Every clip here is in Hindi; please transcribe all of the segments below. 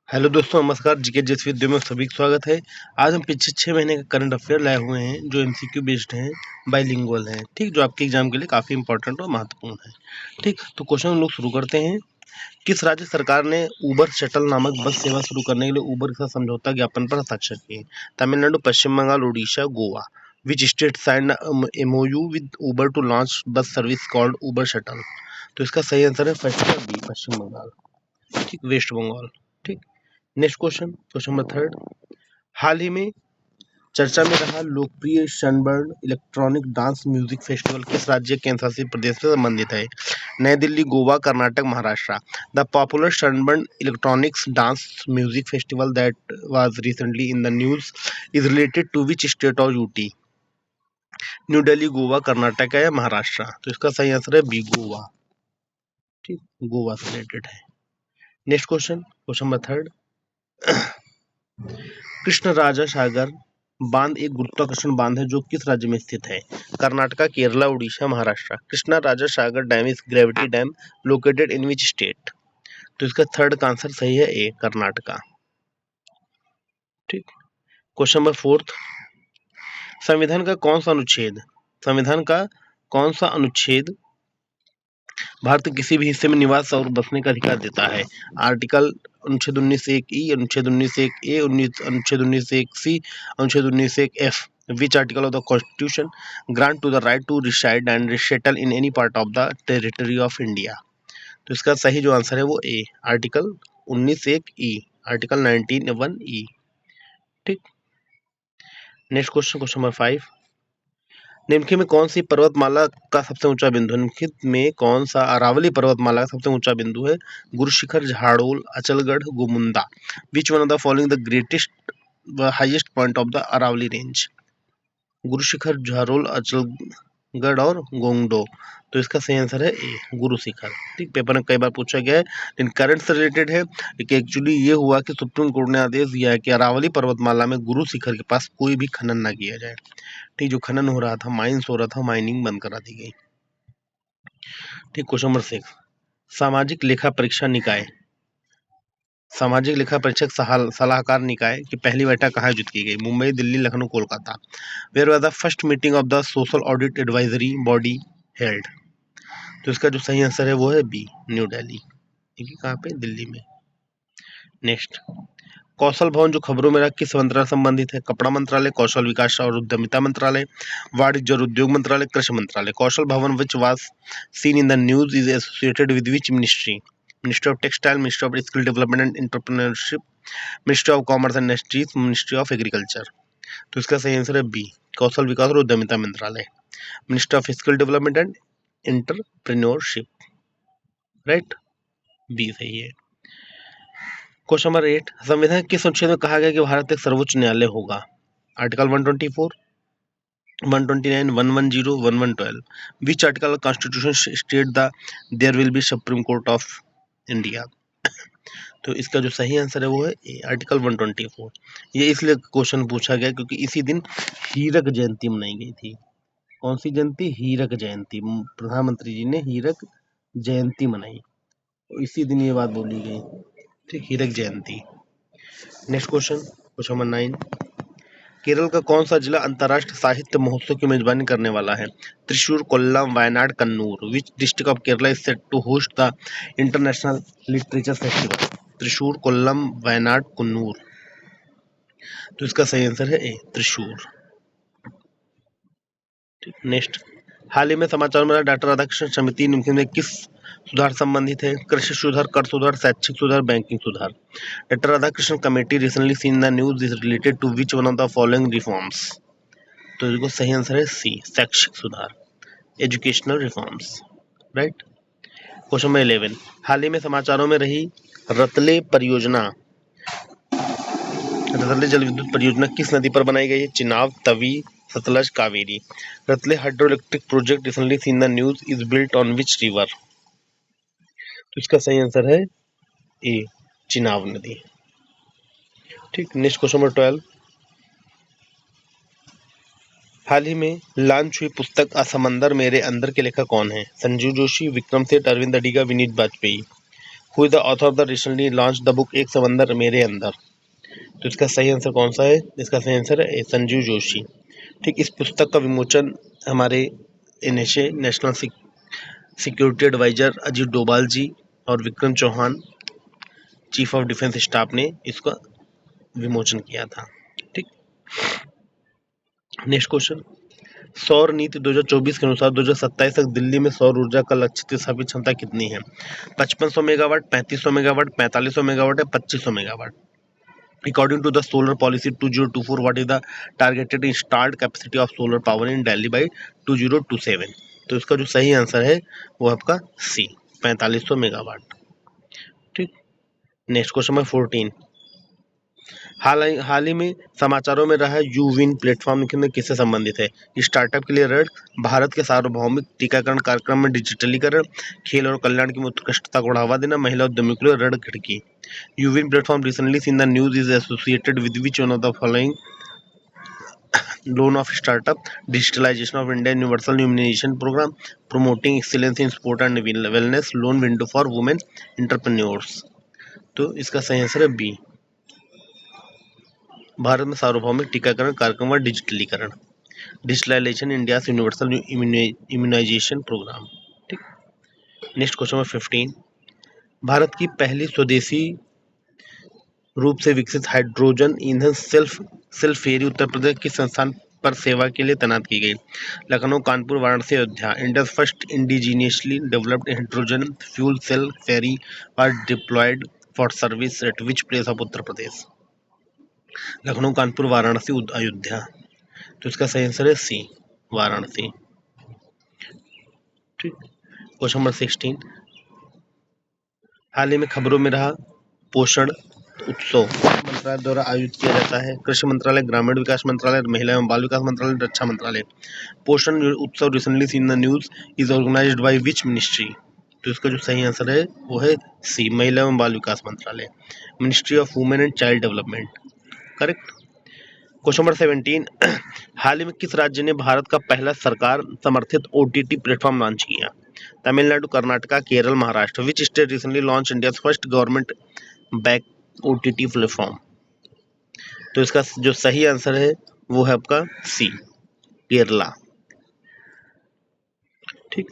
हेलो दोस्तों, नमस्कार। जीके जिस वीडियो में सभी का स्वागत है। आज हम पिछले 6 महीने का करंट अफेयर लाए हुए हैं जो एमसीक्यू बेस्ड हैं, बाइलिंगुअल हैं, ठीक, जो आपके एग्जाम के लिए काफ़ी इंपॉर्टेंट और महत्वपूर्ण है। ठीक, तो क्वेश्चन हम लोग शुरू करते हैं। किस राज्य सरकार ने उबर शटल नामक बस सेवा शुरू करने के लिए उबर के साथ समझौता ज्ञापन पर हस्ताक्षर किए? Tamil Nadu, Paschim Bengal, Orissa, Goa. Which state signed MOU with Uber to launch bus service called Uber shuttle? तो इसका सही आंसर है फर्स्ट का बी, पश्चिम बंगाल। ठीक, वेस्ट बंगाल। ठीक, नेक्स्ट क्वेश्चन नंबर थर्ड। हाल ही में चर्चा में रहा लोकप्रिय Sunburn electronic dance music festival किस राज्य केंद्र शासित प्रदेश से संबंधित है? नई Delhi, Goa, Karnataka, Maharashtra. The popular Sunburn electronics dance music festival that was recently in the news is related to which state और यूटी? न्यू दिल्ली, गोवा, कर्नाटक या महाराष्ट्र? तो इसका सही आंसर है बी, गोवा। ठीक, गोवा से रिलेटेड है। Next question number third. Krishna Raja Sagar बांध एक गुरुत्वाकर्षण बांध है जो किस राज्य में स्थित है? Karnataka, Kerala, Orissa, Maharashtra. Krishna Raja Sagar dam is gravity dam located in which state? तो इसका थर्ड का आंसर सही है ए, कर्नाटका। ठीक, क्वेश्चन नंबर फोर्थ। संविधान का कौन सा अनुच्छेद भारत के किसी भी हिस्से में निवास और बसने का अधिकार देता है? आर्टिकल अनुच्छेद 19(1)(ई), अनुच्छेद 19(1)(ए), अनुच्छेद 19(1)(सी), अनुच्छेद 19(1)(एफ? Which article of the Constitution grant to the right to reside and settle in any part of the territory of India? तो इसका सही जो आंसर है वो ए, आर्टिकल 19(1)(ई), आर्टिकल 19(1)(ई). ठीक, नेक्स्ट क्वेश्चन नंबर 5। निम्नलिखित में कौन सी पर्वतमाला का सबसे ऊंचा बिंदु है? निम्नलिखित में कौन सा अरावली पर्वतमाला का सबसे ऊंचा बिंदु है? Guru Shikhar, Jharol, Achalgarh, Gomunda. Which one of the following the greatest व highest point of the Aravalli range? Guru Shikhar, Jharol, Achalgarh और गोंगडो। तो इसका सही आंसर है ए, गुरु शिखर। ठीक, पेपर में कई बार पूछा गया है, लेकिन करंट से रिलेटेड है कि एक्चुअली ये हुआ कि सुप्रीम कोर्ट ने आदेश दिया है कि अरावली पर्वतमाला में गुरु शिखर के पास कोई भी खनन ना किया जाए। ठीक, जो खनन हो रहा था, माइंस हो रहा था, माइनिंग बंद करा दी गई। ठीक, क्वेश्चन नंबर 6। सामाजिक लेखा परीक्षा निकाय सामाजिक लेखा परीक्षक सलाहकार निकाय की पहली बैठक कहाँ आयोजित की गई? Mumbai, Delhi, Lucknow, Kolkata. Where was the first meeting of the social audit advisory body held? तो इसका जो सही आंसर है वो है बी, न्यू दिल्ली। ठीक है, कहाँ पे? दिल्ली में। नेक्स्ट, कौशल भवन जो खबरों में रहा किस मंत्रालय संबंधित है? कपड़ा मंत्रालय, कौशल विकास और उद्यमिता मंत्रालय, वाणिज्य और उद्योग मंत्रालय, कृषि मंत्रालय। कौशल भवन which was scene in the news is associated with which ministry? Ministry of textile, ministry of skill development and entrepreneurship, ministry of commerce and industries, ministry of agriculture. तो इसका सही आंसर है बी, कौशल विकास और उद्यमिता मंत्रालय, ministry of skill development and entrepreneurship. Right, B सही है। Question number 8। संविधान किस अनुच्छेद में कहा गया कि भारत एक सर्वोच्च न्यायालय होगा? Article 124, 129, 110, 1112। Which article constitution state the there will be supreme court of India? तो इसका जो सही आंसर है वो है ए, आर्टिकल 124। ये इसलिए क्वेश्चन पूछा गया क्योंकि इसी दिन हीरक जयंती मनाई गई थी। कौन सी जयंती? हीरक जयंती। प्रधानमंत्री जी ने हीरक जयंती मनाई, तो इसी दिन ये बात बोली गई। ठीक, हीरक जयंती। Next question number 9। केरल का कौन सा जिला अंतर्राष्ट्रीय साहित्य महोत्सव की मेजबानी करने वाला है? Thrissur, Kollam, Wayanad, Kannur. Which district of Kerala is set to host the international literature festival? Thrissur, Kollam, Wayanad, Kannur. तो इसका सही आंसर है ए, त्रिशूर। नेक्स्ट, हाल ही में समाचार में डॉक्टर राधाकृष्णन समिति निम्नलिखित में किस सुधार संबंधित है? कृषि सुधार, कर सुधार, शैक्षिक सुधार, बैंकिंग सुधार। Doctor Radhakrishnan committee recently seen the news is related to which one of the following reforms? तो इसको सही आंसर है सी, शैक्षिक सुधार, educational reforms. Right, question number 11। हाल ही में समाचारों में रही रतले जल विद्युत परियोजना किस नदी पर बनाई गई है? Chenab, Tawi, Sutlej, Kaveri. Ratle hydroelectric project recently seen the news is built on which river? तो इसका सही आंसर है ए, चिनाब नदी। ठीक, नेक्स्ट क्वेश्चन नंबर 12। हाल ही में लॉन्च हुई पुस्तक असमंदर मेरे अंदर के लेखक कौन है? Sanjeev Joshi, Vikram Seth, Arvind Adiga, Vineet Vajpayee. Who is the author of the recently launch the book Ek Samandar मेरे अंदर? तो इसका सही आंसर कौन सा है? इसका सही आंसर है संजीव जोशी। ठीक, इस पुस्तक का विमोचन हमारे NSA national security advisor Ajit Doval ji और Vikram Chauhan chief of defence staff ने इसका विमोचन किया था। ठीक, नेक्स्ट क्वेश्चन, सौर नीति 2024 के अनुसार 2027 तक दिल्ली में सौर ऊर्जा का लक्षित स्थापित क्षमता कितनी है? 5500 मेगावाट, 3500 मेगावाट, 4500 मेगावाट या 2500 megawatt? According to the solar policy 2024, what is the targeted installed capacity of solar power in Delhi by 2027? तो इसका जो सही आंसर है वो आपका सी 4500 मेगावाट। ठीक, नेक्स्ट क्वेश्चन नंबर 14, हाल ही में समाचारों में रहा यूविन प्लेटफॉर्म में किससे संबंधित है? स्टार्टअप के लिए ऋण, भारत के सार्वभौमिक टीकाकरण कार्यक्रम में डिजिटलीकरण, खेल और कल्याण की उत्कृष्टता को बढ़ावा देना, महिला उद्यमियों के लिए ऋण खिड़की। यूविन platform recently seen the news is associated with which one of the following? Loan of startup, digitalization of India universal immunization program, promoting excellence in sport and wellness, loan window for women entrepreneurs. तो इसका सही आंसर है बी, भारत में सार्वभौमिक टीकाकरण कार्यक्रम व डिजिटलीकरण, digitalization India universal immunization programme. ठीक, नेक्स्ट क्वेश्चन नंबर 15, भारत की पहली स्वदेशी रूप से विकसित हाइड्रोजन ईंधन सेल फेरी उत्तर प्रदेश के संस्थान पर सेवा के लिए तैनात की गई। Lucknow, Kanpur, Varanasi, Ayodhya. India first indigenously developed hydrogen fuel cell ferry was deployed for service at which place of Uttar Pradesh? Lucknow, Kanpur, Varanasi, Ayodhya. तो इसका सही आंसर है सी, वाराणसी। ठीक, क्वेश्चन नंबर 16, हाल ही में खबरों में रहा पोषण उत्सव मंत्रालय द्वारा आयोजित किया जाता है? कृषि मंत्रालय, ग्रामीण विकास मंत्रालय, महिला एवं बाल विकास मंत्रालय, रक्षा मंत्रालय। Poshan Utsav recently seen the news is organised by which ministry? तो इसका जो सही आंसर है वो है सी, महिला एवं बाल विकास मंत्रालय, ministry of women and child development. Correct. Question number 17, हाल ही में किस राज्य ने भारत का पहला सरकार समर्थित ओटीटी प्लेटफॉर्म लॉन्च किया? Tamil Nadu, Karnataka, Kerala, Maharashtra. Which state recently launch India first government back OTT platform? तो इसका जो सही आंसर है वो है आपका सी, केरला। ठीक,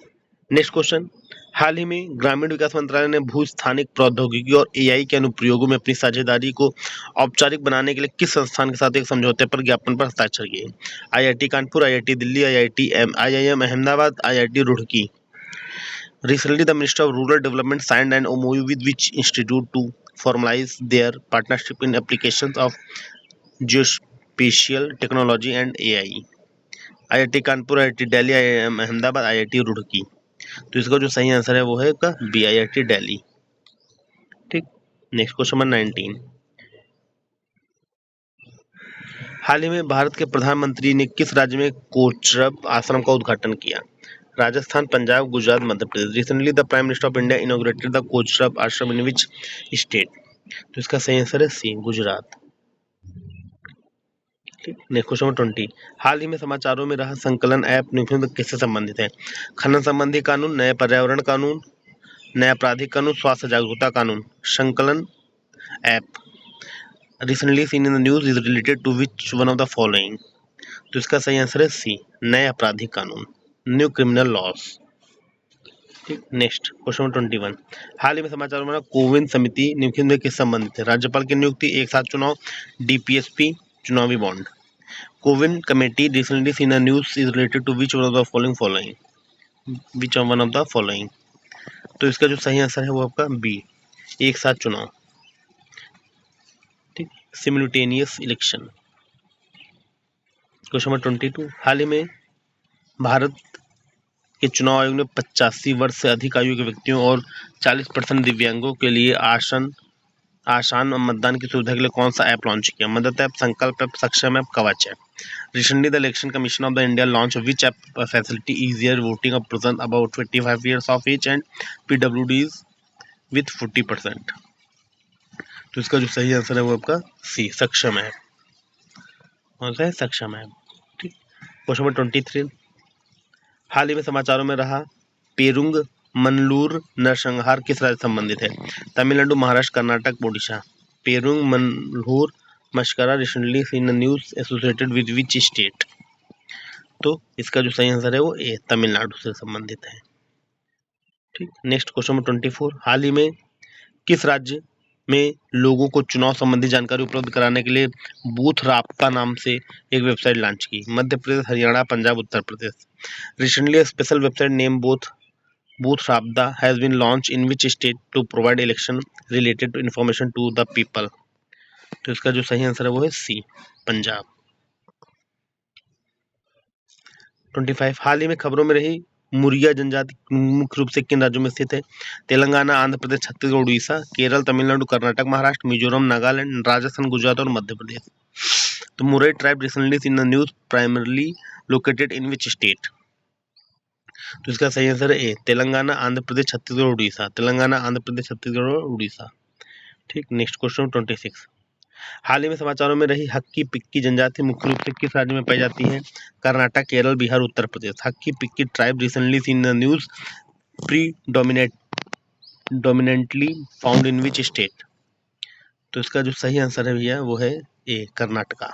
नेक्स्ट क्वेश्चन, हाल ही में ग्रामीण विकास मंत्रालय ने भू स्थानिक प्रौद्योगिकी और एआई के अनुप्रयोगों में अपनी साझेदारी को औपचारिक बनाने के लिए किस संस्थान के साथ एक समझौते पर ज्ञापन पर हस्ताक्षर किए? IIT Kanpur, IIT Delhi, IIM Ahmedabad, IIT Roorkee. Recently, the Ministry of Rural Development signed an MOU with which institute to formalize their partnership in applications of geospatial technology and AI? IIT Kanpur, IIT Delhi, IIM Ahmedabad, IIT Roorkee. तो इसका जो सही आंसर है वो है आपका बी, आईआईटी दिल्ली। ठीक, नेक्स्ट क्वेश्चन नंबर 19, हाल ही में भारत के प्रधानमंत्री ने किस राज्य में कोचरब आश्रम का उद्घाटन किया? Rajasthan, Punjab, Gujarat, Madhya Pradesh. Recently the prime minister of India inaugurated the Kochrab ashram in which state? तो इसका सही आंसर है C, Gujarat. Next question number 20, हाल ही में समाचारों में रहा संकलन ऐप निम्नलिखित में किससे संबंधित है? खनन संबंधी कानून, नए पर्यावरण कानून, नया आपराधिक कानून, स्वास्थ्य जागरूकता कानून। Sankalan app recently seen in the news is related to which one of the following? तो इसका सही आंसर है सी, नए आपराधिक कानून, न्यू क्रिमिनल लॉस। ठीक, नेक्स्ट क्वेश्चन नंबर 21, हाल ही में समाचारों में कोविन समिति निम्नलिखित में किस संबंधित है? राज्यपाल की नियुक्ति, एक साथ चुनाव, डीपीएसपी, चुनावी bond. Kovind committee recently seen the news is related to which one of the following? Which one of the following? तो इसका जो सही आंसर है वो आपका बी, एक साथ चुनाव। ठीक, सिमुलेटेनियस इलेक्शन। क्वेश्चन नंबर 22, हाल ही में भारत के चुनाव आयोग ने 85 वर्ष से अधिक आयु के व्यक्तियों और 40% दिव्यांगों के लिए आसान मतदान की सुविधा के लिए कौन सा ऐप लॉन्च किया? मदद ऐप, संकल्प ऐप, सक्षम ऐप, कवच app. Recently the election commission of the India launch which app facility easier voting of person about 25 years of age and PWDs with 40%? तो इसका जो सही आंसर है वो आपका सी, सक्षम ऐप। कौन सा है? सक्षम ऐप। ठीक, क्वेश्चन नंबर 23, हाल ही में समाचारों में रहा पेरुंग मनलूर नरसंहार किस राज्य से संबंधित है? Tamil Nadu, Maharashtra, Karnataka, Odisha. Perungamanallur massacre recently in the news associated with which state? तो इसका जो सही आंसर है वो ए, तमिलनाडु से संबंधित है। ठीक, नेक्स्ट क्वेश्चन नंबर 24। हाल ही में किस राज्य में लोगों को चुनाव संबंधी जानकारी उपलब्ध कराने के लिए बूथ राब्ता नाम से एक वेबसाइट लॉन्च की? Madhya Pradesh, Haryana, Punjab, Uttar Pradesh. Recently a special website named Booth Rabda has been launched in which state to provide election related to information to the people? तो इसका जो सही आंसर है वो है सी, पंजाब। 25। हाल ही में खबरों में रही मुरिया जनजाति मुख्य रूप से किन राज्यों में स्थित है? तेलंगाना, आंध्र प्रदेश, छत्तीसगढ़, उड़ीसा, केरल, तमिलनाडु, कर्नाटक, महाराष्ट्र, मिजोरम, नागालैंड, राजस्थान, गुजरात और मध्य प्रदेश। तो मुरई tribe recently in the news primarily located in which state? तो इसका सही आंसर है ए, तेलंगाना, आंध्र प्रदेश, छत्तीसगढ़, उड़ीसा। तेलंगाना, आंध्र प्रदेश, छत्तीसगढ़ और उड़ीसा। ठीक, नेक्स्ट क्वेश्चन 26। हाल ही में समाचारों में रही हक्की पिक्की जनजाति मुख्य रूप से किस राज्य में पाई जाती है? Karnataka, Kerala, Bihar, Uttar Pradesh. Hakki Pikki tribe recently in the news dominantly found in which state? तो इसका जो सही आंसर है भैया वो है A, Karnataka.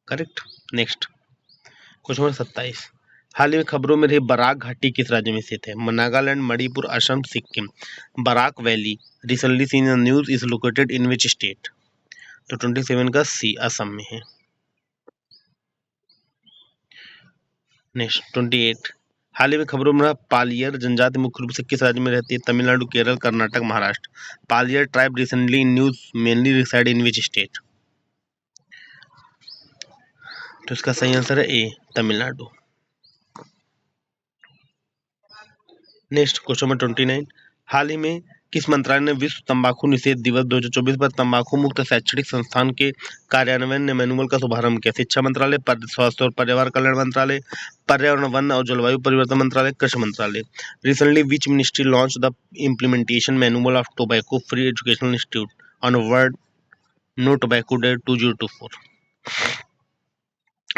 Correct. Next question number 27। हाल ही में खबरों में रही बराक घाटी किस राज्य में स्थित है? Nagaland, Manipur, Assam, Sikkim. Barak valley recently seen in the news is located in which state? तो 27 का सी, असम में है। नेक्स्ट 28। हाल ही में खबरों में पालियर जनजाति मुख्य रूप से किस राज्य में रहती है? Tamil Nadu, Kerala, Karnataka, Maharashtra. Paliyar tribe recently in news mainly reside in which state? तो इसका सही आंसर है A, Tamil Nadu. Next question number 29। हाल ही में किस मंत्रालय ने विश्व तंबाकू निषेध दिवस 2024 पर तंबाकू मुक्त शैक्षणिक संस्थान के कार्यान्वयन मैनुअल का शुभारंभ किया? शिक्षा मंत्रालय, स्वास्थ्य और परिवार कल्याण मंत्रालय, पर्यावरण, वन और जलवायु परिवर्तन मंत्रालय, कृषि मंत्रालय। Recently which ministry launch the implementation manual of tobacco free educational institute on world no tobacco day 2024?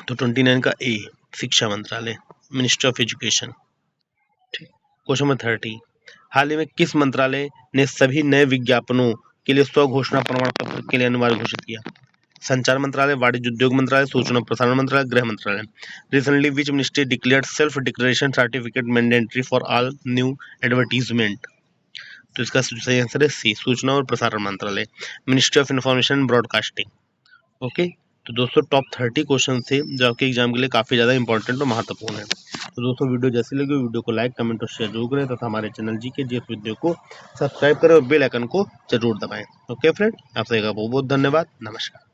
तो 29 का ए, शिक्षा मंत्रालय, ministry of education. Question number 30। हाल ही में किस मंत्रालय ने सभी नए विज्ञापनों के लिए स्व घोषणा प्रमाण पत्र के लिए अनिवार्य घोषित किया? संचार मंत्रालय, वाणिज्य उद्योग मंत्रालय, सूचना प्रसारण मंत्रालय, गृह मंत्रालय। Recently which ministry declared self declaration certificate mandatory for all new advertisement? तो इसका सही आंसर है सी, सूचना और प्रसारण मंत्रालय, ministry of information and broadcasting. Okay, तो दोस्तों टॉप 30 क्वेश्चन थे जो आपके एग्जाम के लिए काफ़ी ज़्यादा इंपॉर्टेंट और महत्वपूर्ण है। तो दोस्तों वीडियो जैसी लगी वीडियो को लाइक, कमेंट और शेयर जरूर करें तथा हमारे चैनल जीके जीएस वीडियो को सब्सक्राइब करें और बेल आइकन को जरूर दबाएं। ओके फ्रेंड, आप सभी का बहुत बहुत धन्यवाद। नमस्कार।